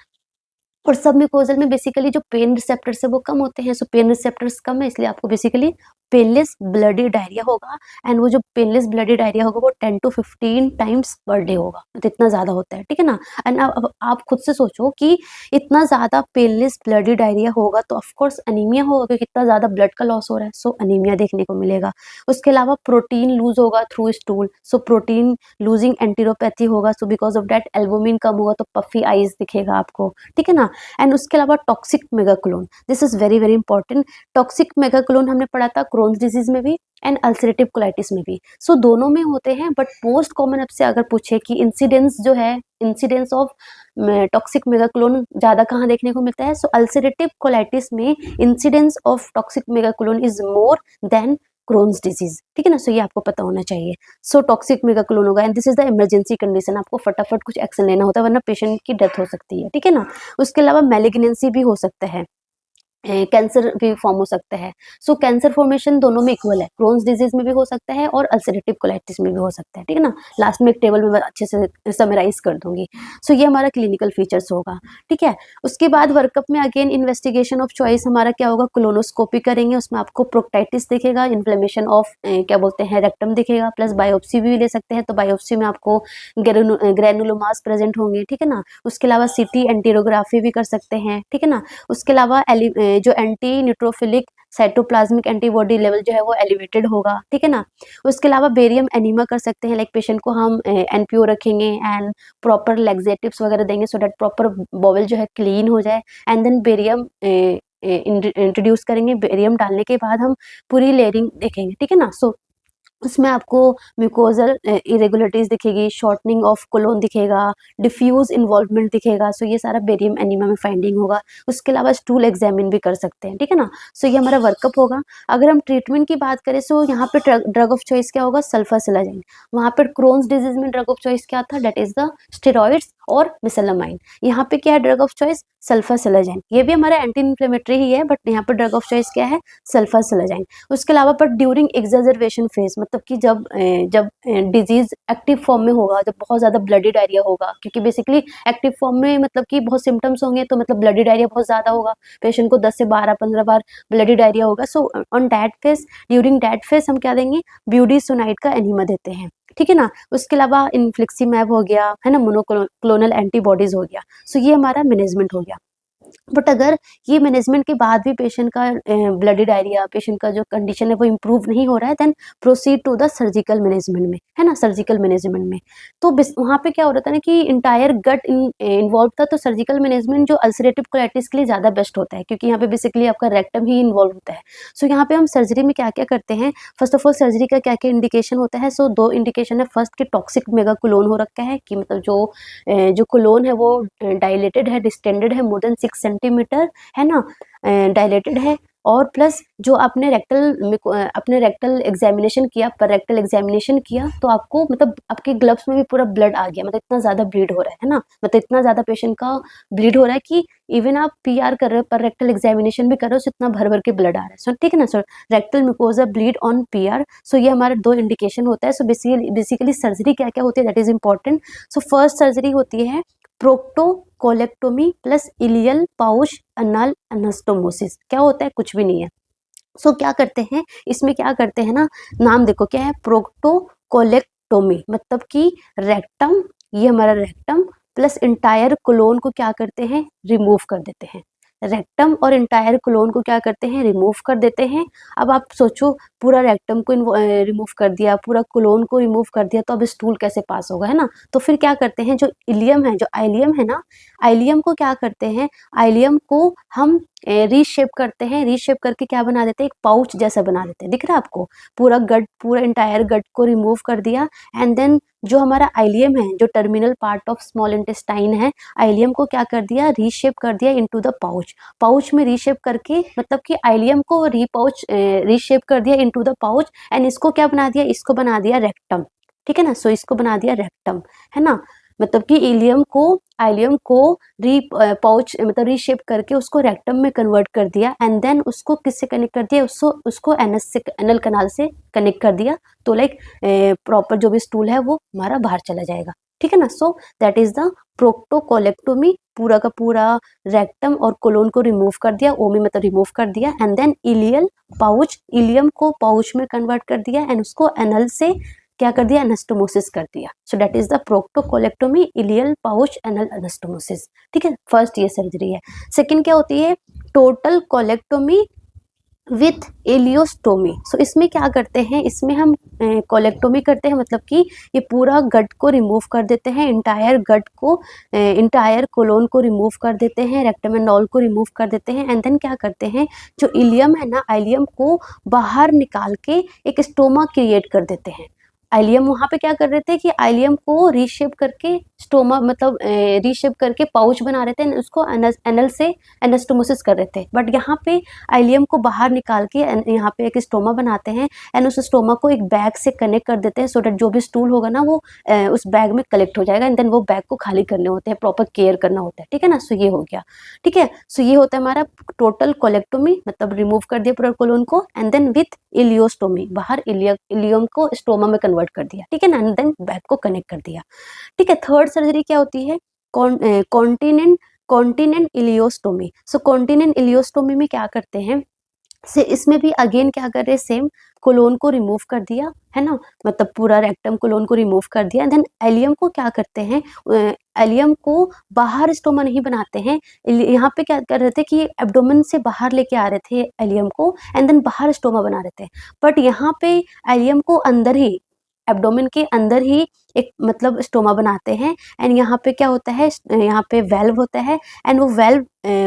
और सब म्यूकोजल में बेसिकली जो पेन रिसेप्टर्स है वो कम होते हैं, सो पेन रिसेप्टर्स कम है, इसलिए आपको बेसिकली पेनलेस ब्लडी डायरिया होगा। एंड वो जो पेनलेस ब्लडी डायरिया होगा वो 10 to 15 टाइम्स पर डे होगा, तो इतना ज्यादा होता है, ठीक है ना। एंड अब आप खुद से सोचो कि इतना ज्यादा पेनलेस ब्लडी डायरिया होगा तो ऑफकोर्स अनीमिया होगा, क्योंकि इतना ज्यादा ब्लड का लॉस हो रहा है, सो अनीमिया देखने को मिलेगा। उसके अलावा प्रोटीन लूज होगा through stool, so protein losing enteropathy होगा, so because of that albumin कम होगा तो पफी आईज दिखेगा आपको, ठीक है ना। एंड उसके अलावा toxic megacolon, this is very very important. Toxic megacolon हमने पढ़ा था क्रोन्स डिजीज में भी एंड अल्सरेटिव कोलाइटिस में भी, सो दोनों में होते हैं, बट मोस्ट कॉमन आपसे अगर पूछे कि इंसिडेंस जो है, इंसिडेंस ऑफ टॉक्सिक मेगाकोलोन ज्यादा कहाँ देखने को मिलता है, सो अल्सरेटिव कोलाइटिस में incidence of toxic megacolon is more than Krones disease, ठीक है ना। सो ये आपको पता होना चाहिए। सो टॉक्सिक मेगाकोलोन होगा and this is the emergency condition, आपको फटाफट कुछ एक्शन लेना होता है वरना पेशेंट की डेथ हो सकती है, ठीक है ना। उसके अलावा मैलिग्नेंसी भी हो सकता है, कैंसर भी फॉर्म हो सकता है। सो कैंसर फॉर्मेशन दोनों में इक्वल है, क्रोन्स डिजीज में भी हो सकता है और अल्सरेटिव कोलाइटिस में भी हो सकता है, ठीक है ना। लास्ट में एक टेबल में अच्छे से समराइज कर दूंगी। सो ये हमारा क्लिनिकल फीचर्स होगा, ठीक है। उसके बाद वर्कअप में अगेन इन्वेस्टिगेशन ऑफ चॉइस हमारा क्या होगा, कोलोनोस्कोपी करेंगे, उसमें आपको प्रोक्टाइटिस दिखेगा, इन्फ्लेमेशन ऑफ क्या बोलते हैं रेक्टम दिखेगा, प्लस बायोप्सी भी ले सकते हैं, तो बायोप्सी में आपको ग्रेनुलोमास प्रेजेंट होंगे, ठीक है ना। उसके अलावा सिटी एंटीरोग्राफी भी कर सकते हैं, ठीक है ना। उसके अलावा जो anti neutrophilic cytoplasmic antibody level जो है वो एलिवेटेड होगा, ठीक है ना। उसके अलावा बेरियम एनीमा कर सकते हैं, लाइक पेशेंट को हम एनपीओ रखेंगे एंड प्रॉपर लैक्सेटिव्स वगैरह देंगे सो दैट प्रॉपर बॉवल जो है क्लीन हो जाए, एंड देन बेरियम इंट्रोड्यूस करेंगे। बेरियम डालने के बाद हम पूरी लेयरिंग देखेंगे, ठीक है ना। सो उसमें आपको म्यूकोजल इरेगुलरिटीज दिखेगी, शॉर्टनिंग ऑफ कोलोन दिखेगा, डिफ्यूज इन्वॉल्वमेंट दिखेगा। सो ये सारा बेरियम एनीमा में फाइंडिंग होगा। उसके अलावा स्टूल एग्जामिन भी कर सकते हैं, ठीक है ना। सो ये हमारा वर्कअप होगा। अगर हम ट्रीटमेंट की बात करें सो यहाँ पे ड्रग ऑफ चॉइस क्या होगा, सल्फासिलाजाइन। वहाँ पर क्रोन्स डिजीज में ड्रग ऑफ चॉइस क्या था, डेट इज द स्टेरॉइड्स और मिसेलामाइन। यहाँ पे क्या है ड्रग ऑफ चॉइस, सल्फासिलाजाइन। ये भी हमारा एंटी इन्फ्लेमेटरी ही है, बट यहाँ पर ड्रग ऑफ चॉइस क्या है, सल्फासिलाजाइन। उसके अलावा पर ड्यूरिंग एक्सजर्वेशन फेज, मतलब कि जब डिजीज एक्टिव फॉर्म में होगा, जब बहुत ज्यादा ब्लडी डायरिया होगा, क्योंकि बेसिकली एक्टिव फॉर्म में मतलब कि बहुत सिम्टम्स होंगे, तो मतलब ब्लडी डायरिया बहुत ज्यादा होगा, पेशेंट को 10 से 12-15 बार ब्लडी डायरिया होगा। So on that phase, during that phase हम क्या देंगे, ब्यूडीसोनाइड का एनीमा देते हैं, ठीक है ना। उसके अलावा इन्फ्लिक्सीमैब हो गया, है ना, मोनोक्लोनल एंटीबॉडीज हो गया। सो ये हमारा मैनेजमेंट हो गया। बट अगर ये मैनेजमेंट के बाद भी पेशेंट का ब्लडी डायरिया, पेशेंट का जो कंडीशन है वो इम्प्रूव नहीं हो रहा है, then proceed to the surgical management में, है ना, सर्जिकल मैनेजमेंट में। तो वहाँ पे क्या हो रहा था ना कि इंटायर गट इन्वॉल्व था, तो सर्जिकल मैनेजमेंट जो अल्सरेटिव कोलाइटिस के लिए ज़्यादा बेस्ट होता है, क्योंकि यहाँ पे बेसिकली आपका रेक्टम ही इन्वॉल्व होता है। सो यहाँ पे हम सर्जरी में क्या क्या करते हैं, फर्स्ट ऑफ ऑल सर्जरी का क्या क्या इंडिकेशन होता है। सो 2 इंडिकेशन है। फर्स्ट कि टॉक्सिक मेगाकोलोन हो रखा है, कि मतलब जो कोलोन है वो डायलेटेड है, डिस्टेंडेड है, मोर देन 6 सेंटीमीटर, है ना, डायलेटेड है। और प्लस जो आपने रेक्टल एग्जामिनेशन किया, पर रेक्टल एग्जामिनेशन किया, तो आपको मतलब आपके ग्लव्स में भी पूरा ब्लड आ गया, मतलब इतना ज़्यादा ब्लीड हो रहा है ना, मतलब इतना ज़्यादा पेशेंट का ब्लीड हो रहा है कि इवन आप पीआर कर रहे हो, पर रेक्टल एग्जामिनेशन भी कर रहे हो, सो इतना भर भर के ब्लड आ रहा है। सो ठीक है ना sir, rectal mucosa bleed on PR. So ये हमारे 2 इंडिकेशन होता है। सो बेसिकली सर्जरी क्या क्या होती है, that is important. So first surgery होती है प्रोक्टोकोलेक्टोमी प्लस इलियल पाउच अनल एनास्टोमोसिस। क्या होता है, कुछ भी नहीं है। सो क्या करते हैं इसमें, क्या करते हैं ना, नाम देखो क्या है, प्रोक्टोकोलेक्टोमी, मतलब कि रेक्टम, ये हमारा रेक्टम प्लस इंटायर कोलोन को क्या करते हैं, रिमूव कर देते हैं। रेक्टम और इंटायर कोलोन को क्या करते हैं, रिमूव कर देते हैं। अब आप सोचो, पूरा रेक्टम को रिमूव कर दिया, पूरा कोलोन को रिमूव कर दिया, तो अब स्टूल कैसे पास होगा, है ना। तो फिर क्या करते हैं, जो इलियम है, जो आइलियम है ना, आइलियम को क्या करते हैं, आइलियम को हम रीशेप करते हैं। रीशेप करके क्या बना देते हैं, एक पाउच जैसा बना देते हैं। दिख रहा है आपको, पूरा गट, पूरा इंटायर गट को रिमूव कर दिया, एंड देन जो हमारा आइलियम है, जो terminal part of small intestine है, आइलियम को क्या कर दिया, रीशेप कर दिया इनटू द पाउच। पाउच में रीशेप करके, मतलब कि आइलियम को रीशेप कर दिया इनटू द पाउच, एंड इसको क्या बना दिया, इसको बना दिया रेक्टम, ठीक है ना। सो इसको बना दिया रेक्टम, है ना, मतलब कि आइलियम को पाउच मतलब रीशेप करके उसको रेक्टम में कन्वर्ट कर दिया, एंड देन उसको किससे कनेक्ट कर दिया, उसको एनल कनाल से कनेक्ट कर दिया। तो लाइक प्रॉपर जो भी स्टूल है वो हमारा बाहर चला जाएगा, ठीक है ना। So that is the proctocolectomy. पूरा का पूरा रेक्टम और कोलोन को रिमूव कर दिया, ओमी मतलब रिमूव कर दिया, and then ileal pouch, ileum को पाउच में कन्वर्ट कर दिया, एंड उसको एनल से क्या कर दिया, एनास्टोमोसिस कर दिया। So that is the proctocolectomy, ileal pouch anal anastomosis, ठीक है। फर्स्ट ये सर्जरी है। सेकंड क्या होती है, टोटल कोलेक्टोमी विथ एलियोस्टोमी। सो इसमें क्या करते हैं, इसमें हम कोलेक्टोमी करते हैं, मतलब कि ये पूरा गट को रिमूव कर देते हैं, इंटायर गट को, इंटायर कोलोन को रिमूव कर देते हैं, रेक्टम एंड ऑल को रिमूव कर देते हैं, एंड देन क्या करते हैं, जो इलियम है ना, आइलियम को बाहर निकाल के एक स्टोमा क्रिएट कर देते हैं। आइलियम वहाँ पे क्या कर रहे थे कि आइलियम को रीशेप करके स्टोमा मतलब रीशेप करके पाउच बना रहे थे, उसको एनल से एनास्टोमोसिस कर रहे थे। बट यहाँ पे आइलियम को बाहर निकाल के यहाँ पे एक स्टोमा बनाते हैं, एंड उस स्टोमा को एक बैग से कनेक्ट कर देते हैं, सो दैट जो भी स्टूल होगा ना वो उस बैग में कलेक्ट हो जाएगा, एंड देन वो बैग को खाली करने होते हैं, प्रॉपर केयर करना होता है, ठीक है ना। सो ये हो गया, ठीक है। सो ये होता है हमारा टोटल कोलेक्टोमी, मतलब रिमूव कर दिया पूरा कोलोन को, एंड देन विथ इलियोस्टोमी, बाहर इलियम को स्टोमा में कन्वर्ट कर दिया, ठीक है ना, एंड देन बैग को कनेक्ट कर दिया, ठीक है। थर्ड सर्जरी क्या होती है, कॉन्टिनेंट इलियोस्टोमी। सो कॉन्टिनेंट इलियोस्टोमी में क्या करते हैं, से इसमें भी अगेन क्या कर रहे हैं, सेम कोलोन को रिमूव कर दिया है ना, मतलब पूरा रेक्टम कोलोन को रिमूव कर दिया। देन एलियम को क्या करते हैं, एलियम को बाहर स्टोमा नहीं बनाते हैं। यहाँ पे क्या कर रहे थे कि एब्डोमेन से बाहर लेके आ रहे थे एलियम को एंड देन बाहर स्टोमा बना रहे थे, बट यहाँ पे एलियम को अंदर ही, एब्डोमेन के अंदर ही एक मतलब स्टोमा बनाते हैं। एंड यहाँ पे क्या होता है, यहाँ पे वेल्व होता है एंड वो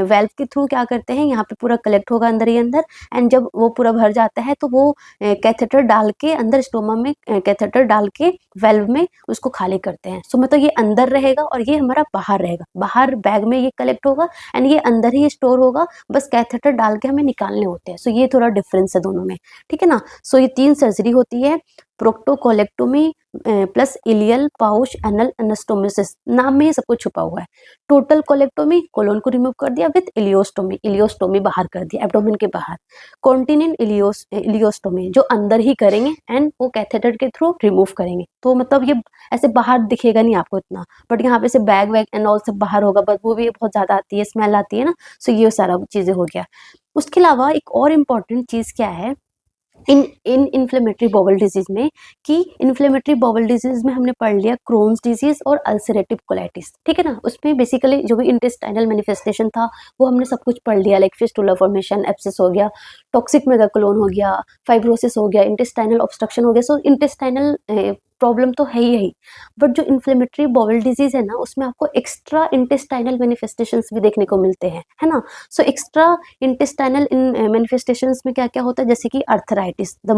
वेल्व के थ्रू क्या करते हैं, यहाँ पे पूरा कलेक्ट होगा अंदर ही अंदर। एंड जब वो पूरा भर जाता है तो वो कैथेटर डाल के अंदर स्टोमा में कैथेटर डाल के वेल्व में उसको खाली करते हैं। सो मतलब ये अंदर रहेगा और ये हमारा बाहर रहेगा, बाहर बैग में ये कलेक्ट होगा एंड ये अंदर ही स्टोर होगा, बस कैथेटर डाल के हमें निकालने होते हैं। सो ये थोड़ा डिफरेंस है दोनों में, ठीक है ना। सो ये 3 सर्जरी होती है, proctocolectomy plus ileal pouch anal anastomosis, नाम में ही सब कुछ छुपा हुआ है। टोटल कोलेक्टोमी, कोलोन को रिमूव कर दिया विद इलियोस्टोमी, इलियोस्टोमी बाहर कर दिया एब्डोमेन के बाहर। कॉन्टिनेंट इलियोस्टोमी जो अंदर ही करेंगे एंड वो कैथेटर के थ्रू रिमूव करेंगे। तो मतलब ये ऐसे बाहर दिखेगा नहीं आपको इतना, बट यहाँ पे से बैग वैग एंड ऑल सब बाहर होगा, बदबू भी बहुत ज्यादा आती है, स्मेल आती है ना। सो ये सारा चीजें हो गया। उसके अलावा एक और इम्पोर्टेंट चीज क्या है इन इन्फ्लेमेटरी बॉवल डिजीज में, कि इन्फ्लेमेटरी बॉवल डिजीज में हमने पढ़ लिया क्रोन्स डिजीज और अल्सरेटिव कोलाइटिस, ठीक है ना। उसमें बेसिकली जो भी इंटेस्टाइनल मैनिफेस्टेशन था वो हमने सब कुछ पढ़ लिया, लाइक फिस्टुला फॉर्मेशन, एब्सिस हो गया, टॉक्सिक मेगाकोलोन हो गया, फाइब्रोसिस हो गया, इंटेस्टाइनल ऑब्स्ट्रक्शन हो गया। सो इंटेस्टाइनल प्रॉब्लम तो है ही, बट जो इन्फ्लेमेटरी बॉवल डिजीज है ना उसमें आपको एक्स्ट्रा इंटेस्टाइनल मैनिफेस्टेशंस भी देखने को मिलते हैं, है ना। सो एक्स्ट्रा इंटेस्टाइनल मैनिफेस्टेशंस में क्या क्या होता है, जैसे कि arthritis, the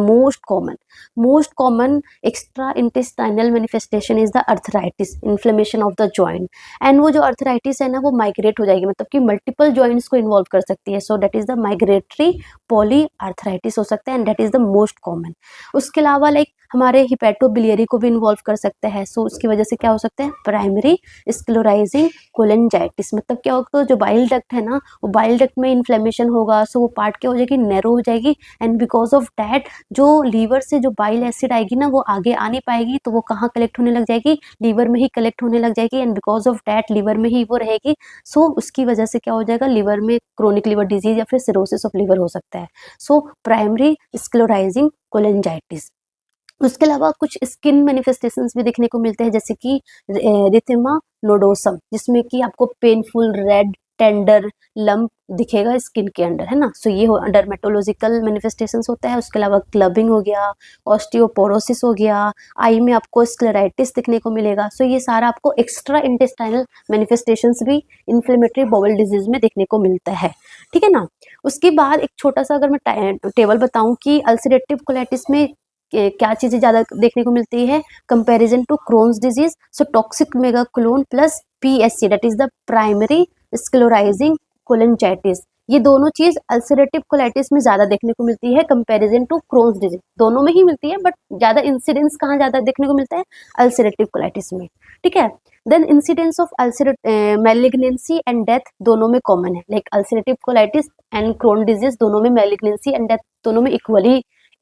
most common extra intestinal manifestation is the arthritis, inflammation of the joint. And वो जो अर्थराइटिस है ना वो माइग्रेट हो जाएगी, मतलब कि मल्टीपल जॉइंट्स को इन्वॉल्व कर सकती है। So that is the migratory poly arthritis हो सकता है and that is the most common. उसके अलावा लाइक हमारे हिपैटोबिलियरी को भी इन्वॉल्व कर सकते हैं। सो उसकी वजह से क्या हो सकता है, प्राइमरी स्क्लेरोसिंग कोलेंजाइटिस, मतलब क्या होगा, तो जो बाइल डक्ट है ना वो बाइल डक्ट में इन्फ्लेमेशन होगा। सो वो पार्ट क्या हो जाएगी, नैरो हो जाएगी एंड बिकॉज ऑफ दैट जो लीवर से जो बाइल एसिड आएगी ना वो आगे आ नहीं पाएगी, तो वो कहाँ कलेक्ट होने लग जाएगी, लीवर में ही कलेक्ट होने लग जाएगी and because of that liver में ही वो रहेगी। सो उसकी वजह से क्या हो जाएगा, लीवर में क्रोनिक लीवर डिजीज या फिर सिरोसिस ऑफ लीवर हो सकता है। So primary sclerosing cholangitis. उसके अलावा कुछ स्किन मैनिफेस्टेशंस भी देखने को मिलते हैं, जैसे कि रिथेमा नोडोसम, जिसमें कि आपको पेनफुल रेड टेंडर लंप दिखेगा स्किन के अंदर, है ना। सो ये डर्मेटोलॉजिकल मैनिफेस्टेशंस होता है। उसके अलावा क्लबिंग हो गया, ऑस्टियोपोरोसिस हो गया, आई में आपको स्क्लेराइटिस दिखने को मिलेगा। सो ये सारा आपको एक्स्ट्रा इंटेस्टाइनल मैनिफेस्टेशंस भी इन्फ्लेमेटरी बाउल डिजीज में देखने को मिलता है, ठीक है ना। उसके बाद एक छोटा सा अगर मैं टेबल बताऊं कि अल्सरेटिव कोलाइटिस में क्या चीजें ज्यादा देखने को मिलती है comparison to Crohn's disease. So toxic megacolon plus PSC, that is the primary sclerosing cholangitis, ये दोनों चीज अल्सरेटिव कोलाइटिस में ज्यादा देखने को मिलती है कंपैरिजन टू क्रोन्स डिजीज। दोनों में ही मिलती है बट ज्यादा इंसिडेंस कहाँ ज्यादा देखने को मिलता है, अल्सरेटिव कोलाइटिस में, ठीक है। Then incidence of malignancy and death दोनों में कॉमन है, like ulcerative colitis and Crohn disease दोनों में मैलिग्नेंसी एंड डेथ दोनों में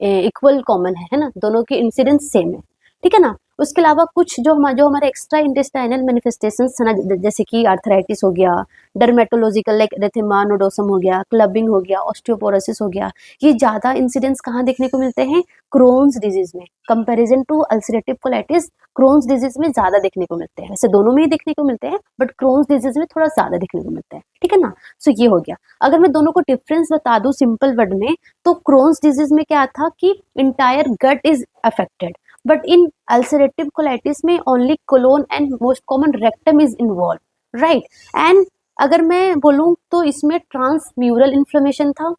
इक्वल कॉमन है ना, दोनों के इंसिडेंस सेम है, ठीक है ना। उसके अलावा कुछ जो हमारे एक्स्ट्रा इंटेस्टाइनल मैनिफेस्टेशंस है ना, जैसे कि आर्थराइटिस हो गया, डर्मेटोलॉजिकल लाइक रेथेमा नोडोसम हो गया, क्लबिंग हो गया, ऑस्टियोपोरोसिस हो गया, ये ज्यादा इंसिडेंस कहाँ देखने को मिलते हैं, क्रोन्स डिजीज में। Comparison to ulcerative colitis Crohn's disease में ज्यादा देखने को मिलते हैं, वैसे दोनों में ही देखने को मिलते हैं बट क्रोन्स डिजीज में थोड़ा ज्यादा देखने को मिलता है, ठीक है ना। सो ये हो गया। अगर मैं दोनों को डिफरेंस बता दूं सिंपल वर्ड में, तो क्रोन्स डिजीज में क्या था कि entire gut is affected, but in ulcerative colitis में only colon and most common rectum is involve, right. And अगर मैं बोलूं तो इसमें ट्रांसम्यूरल इन्फ्लेमेशन था,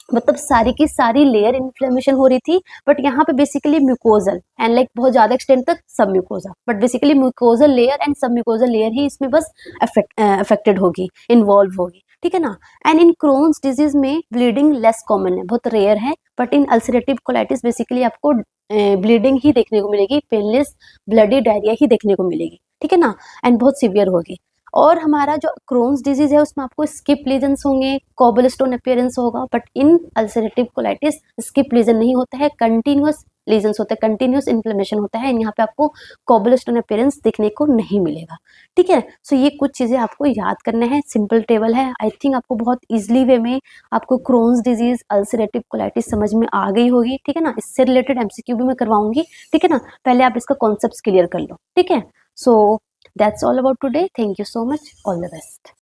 मतलब सारी की सारी लेयर इन्फ्लेमेशन हो रही थी, बट यहाँ पे बेसिकली म्यूकोजल एंड लाइक बहुत ज्यादा एक्सटेंट तक सब mucosa, but basically mucosal layer and submucosal layer ही इसमें बस अफेक्टेड होगी, इन्वॉल्व होगी, ठीक है ना। एंड इन क्रोन्स डिजीज में ब्लीडिंग लेस कॉमन है, बहुत रेयर है, but in ulcerative colitis basically आपको ब्लीडिंग ही देखने को मिलेगी, पेनलेस ब्लडी डायरिया ही देखने को मिलेगी, ठीक है ना, एंड बहुत सीवियर होगी। और हमारा जो क्रोन्स डिजीज है उसमें आपको स्किप लीजन्स होंगे, कोबलस्टोन अपीयरेंस होगा, but in ulcerative colitis skip lesion नहीं होता है, कंटिन्यूअस लीजन्स होते हैं, कंटिन्यूस इन्फ्लेमेशन होता है, यहाँ पे आपको कोबुलोस्टोन अपीयरेंस देखने को नहीं मिलेगा। ठीक है, सो ये कुछ चीज़ें आपको याद करना है, सिंपल टेबल है। आई थिंक आपको बहुत ईजिली वे में आपको क्रोन्स डिजीज, अल्सरेटिव कोलाइटिस समझ में आ गई होगी। ठीक है ना, इससे रिलेटेड एमसीक्यू भी मैं करवाऊंगी। ठीक है ना, पहले आप इसका कॉन्सेप्ट क्लियर कर लो। ठीक है, so that's all about today. Thank you so much, all the best.